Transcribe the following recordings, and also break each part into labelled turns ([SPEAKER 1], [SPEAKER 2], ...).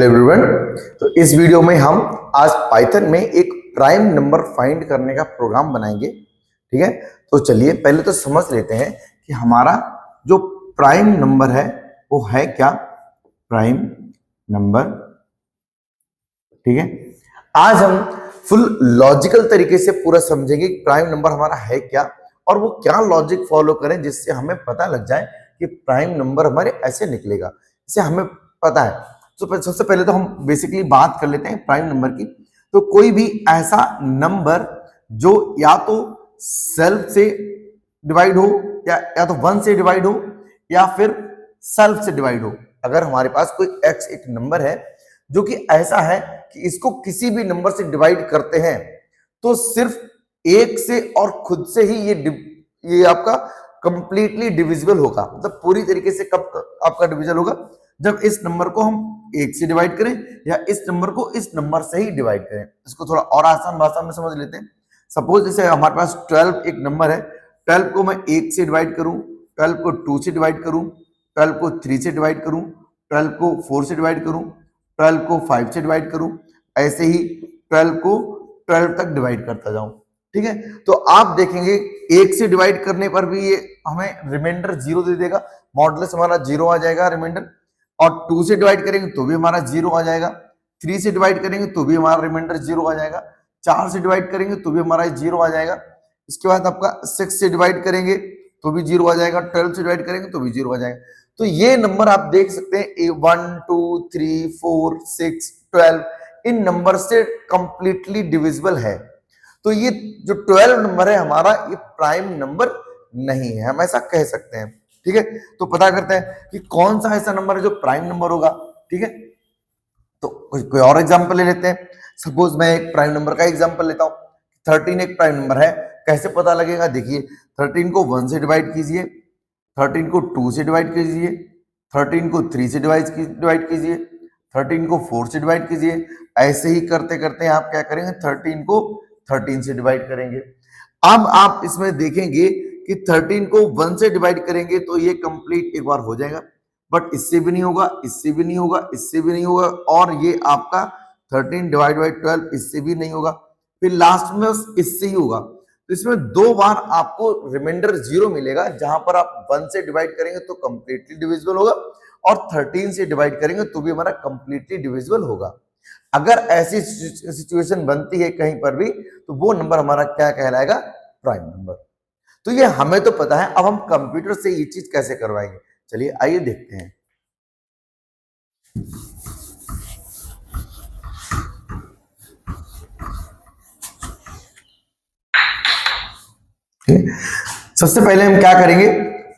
[SPEAKER 1] Hello everyone. तो इस video में हम आज पाइथन में एक प्राइम नंबर फाइंड करने का प्रोग्राम बनाएंगे। ठीक है, तो चलिए पहले तो समझ लेते हैं कि हमारा जो प्राइम नंबर है वो है क्या। प्राइम नंबर, ठीक है, आज हम फुल लॉजिकल तरीके से पूरा समझेंगे कि प्राइम नंबर हमारा है क्या और वो क्या लॉजिक फॉलो करें जिससे हमें पता लग जाए कि प्राइम नंबर हमारे ऐसे निकलेगा, इसे हमें पता है। तो सबसे पहले तो हम बेसिकली बात कर लेते हैं प्राइम नंबर की। तो कोई भी ऐसा नंबर जो या तो सेल्फ से डिवाइड हो या तो 1 से डिवाइड हो या फिर सेल्फ से डिवाइड हो। अगर हमारे पास कोई x एक नंबर है जो कि ऐसा है कि इसको किसी भी नंबर से डिवाइड करते हैं तो सिर्फ एक से और खुद से ही ये आपका कंप्लीटली डिविजिबल होगा। मतलब पूरी तरीके से कब आपका डिविजन होगा, जब इस नंबर को हम एक से डिवाइड करें या इस नंबर को इस नंबर से ही डिवाइड करें। इसको थोड़ा और आसान भाषा में समझ लेते हैं। सपोज जैसे हमारे पास 12 एक नंबर है, 12 को मैं 1 से डिवाइड करूं, 12 को 2 से डिवाइड करूं, 12 को 3 से डिवाइड करूं, 12 को 4 से डिवाइड करूं, 12 को 5 से डिवाइड करूं, ऐसे ही 12 को 12 तक डिवाइड करता जाऊं। ठीक है, तो आप देखेंगे 1 से डिवाइड करने पर भी ये हमें रिमाइंडर 0 दे देगा, मॉडुलस हमारा 0 आ जाएगा रिमाइंडर। और 2 से डिवाइड करेंगे तो भी हमारा 0 आ जाएगा, 3 से डिवाइड करेंगे तो भी हमारा रिमाइंडर 0 आ जाएगा, 4 से डिवाइड करेंगे तो भी हमारा 0 आ जाएगा। इसके बाद आपका 6 से डिवाइड करेंगे तो भी 0 आ जाएगा, 12 से डिवाइड करेंगे तो भी 0 आ जाएगा। तो ये नंबर आप देख सकते हैं 1 2 3 4 6 12 इन नंबर से कंप्लीटली डिविजिबल है। तो ये जो 12 नंबर है हमारा ये प्राइम नंबर नहीं है, हम ऐसा कह सकते हैं। ठीक है, तो पता करते हैं कि कौन सा ऐसा नंबर है जो प्राइम नंबर होगा। ठीक है, तो कोई और एग्जांपल ले लेते हैं। सपोज मैं एक प्राइम नंबर का एग्जांपल लेता हूं। 13 एक प्राइम नंबर है, कैसे पता लगेगा? देखिए 13 को 1 से डिवाइड कीजिए, 13 को 2 से डिवाइड कीजिए, 13 को 3 से डिवाइड कीजिए, 13 को 4 से डिवाइड कीजिए। ऐसे ही करते करते आप क्या करेंगे, 13 को 13 से डिवाइड करेंगे। अब आप इसमें देखेंगे कि 13 को 1 से डिवाइड करेंगे तो ये कंप्लीट एक बार हो जाएगा, बट इससे भी नहीं होगा, इससे भी नहीं होगा, इससे भी नहीं होगा, और ये आपका 13 डिवाइड बाई 12 इससे भी नहीं होगा, फिर लास्ट में इससे ही होगा। तो इसमें 2 बार आपको रिमाइंडर 0 मिलेगा, जहां पर आप 1 से डिवाइड करेंगे तो कंप्लीटली डिविजिबल होगा और 13 से डिवाइड करेंगे तो भी हमारा कंप्लीटली डिविजिबल होगा। अगर ऐसी सिचुएशन बनती है कहीं पर भी तो वो नंबर हमारा क्या कहलाएगा? Prime number. तो ये हमें तो पता है, अब हम कंप्यूटर से ये चीज कैसे करवाएंगे, चलिए आइए देखते हैं। सबसे पहले हम क्या करेंगे,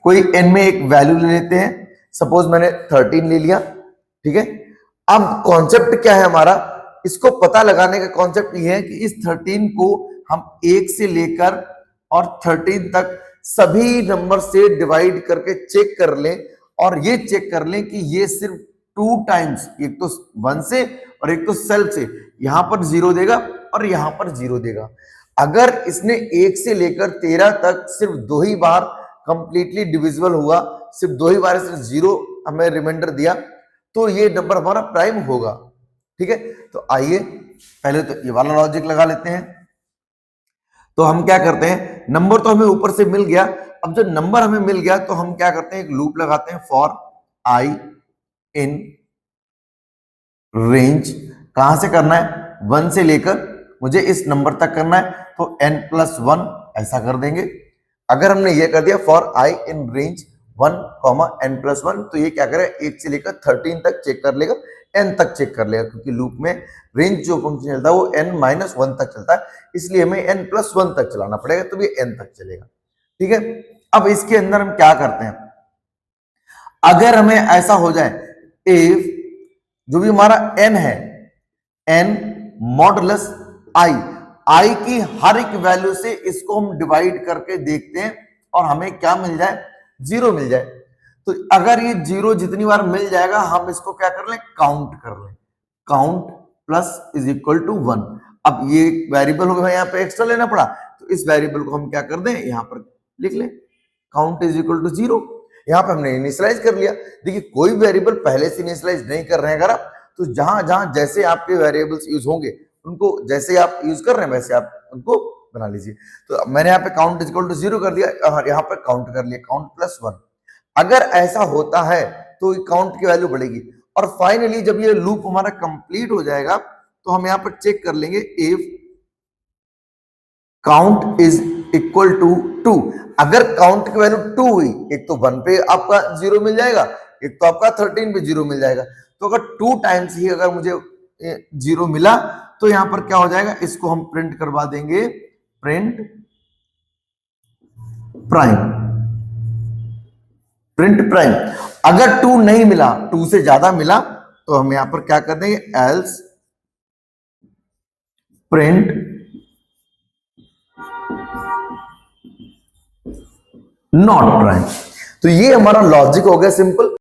[SPEAKER 1] कोई n में एक वैल्यू ले लेते हैं। सपोज मैंने 13 ले लिया। ठीक है, अब कॉन्सेप्ट क्या है हमारा, इसको पता लगाने का कॉन्सेप्ट ये है कि इस 13 को हम 1 से लेकर और 13 तक सभी नंबर से डिवाइड करके चेक कर लें, और ये चेक कर लें कि ये सिर्फ 2 टाइम्स, एक तो 1 से और एक तो सेल्फ से, यहां पर 0 देगा और यहां पर 0 देगा। अगर इसने 1 से लेकर 13 तक सिर्फ 2 ही बार कंप्लीटली डिविजिबल हुआ, सिर्फ 2 ही बार इसने 0 हमें रिमाइंडर दिया, तो ये नंबर हमारा प्राइम होगा। ठीक है, तो आइए पहले तो ये वाला लॉजिक लगा लेते हैं। तो हम क्या करते हैं, नंबर तो हमें ऊपर से मिल गया, अब जब नंबर हमें मिल गया तो हम क्या करते हैं, एक लूप लगाते हैं, फॉर आई इन रेंज। कहां से करना है? 1 से लेकर मुझे इस नंबर तक करना है, तो n+1 ऐसा कर देंगे। अगर हमने ये कर दिया for I in range 1, n+1, तो ये क्या करेगा, 1 से लेकर 13 तक चेक कर लेगा, n तक चेक कर लेगा, क्योंकि लूप में रेंज जो फंक्शन चलता है वो n-1 तक चलता है, इसलिए हमें n+1 तक चलाना पड़ेगा, तो ये n तक चलेगा। ठीक है, अब इसके अंदर हम क्या करते हैं, अगर हमें ऐसा हो जाए, इफ जो भी हमारा n है, n मॉडुलस i की हर एक वैल्यू से इसको हम डिवाइड करके देखते हैं और हमें क्या मिल जाए, 0 मिल जाए। तो अगर ये 0 जितनी बार मिल जाएगा हम इसको क्या कर लें, काउंट कर लें, count plus is equal to 1। अब ये वेरिएबल होगा, यहाँ पे एक्स्ट्रा लेना पड़ा, तो इस वेरिएबल को हम क्या कर दें, यहाँ पर लिख लें, काउंट इज इक्वल टू 0। यहाँ पे हमने इनिशियलाइज कर लिया। देखिए कोई वेरिएबल पहले से इनिशियलाइज नहीं कर रहे हैं अगर आप, तो जहां जहां जैसे आपके वेरिएबल्स यूज होंगे उनको जैसे आप यूज कर रहे हैं वैसे आप उनको बना लीजिए। तो मैंने यहाँ पे काउंट इज इक्वल टू 0 कर दिया और यहाँ पर काउंट कर लिया, काउंट प्लस 1। अगर ऐसा होता है तो काउंट की वैल्यू बढ़ेगी। और फाइनली जब ये लूप हमारा कंप्लीट हो जाएगा तो हम यहाँ पर चेक कर लेंगे if count is equal to 2। अगर काउंट की वैल्यू 2 हुई, एक तो 1 पे आपका 0 मिल जाएगा, एक तो आपका 13 पे 0 मिल जाएगा। तो अगर 2 टाइम्स ही अगर मुझे 0 मिला तो यहां पर क्या हो जाएगा, इसको हम प्रिंट करवा देंगे, प्रिंट प्राइम, प्रिंट प्राइम। अगर 2 नहीं मिला, 2 से ज्यादा मिला तो हम यहां पर क्या कर देंगे, एल्स प्रिंट नॉट प्राइम। तो ये हमारा लॉजिक हो गया सिंपल।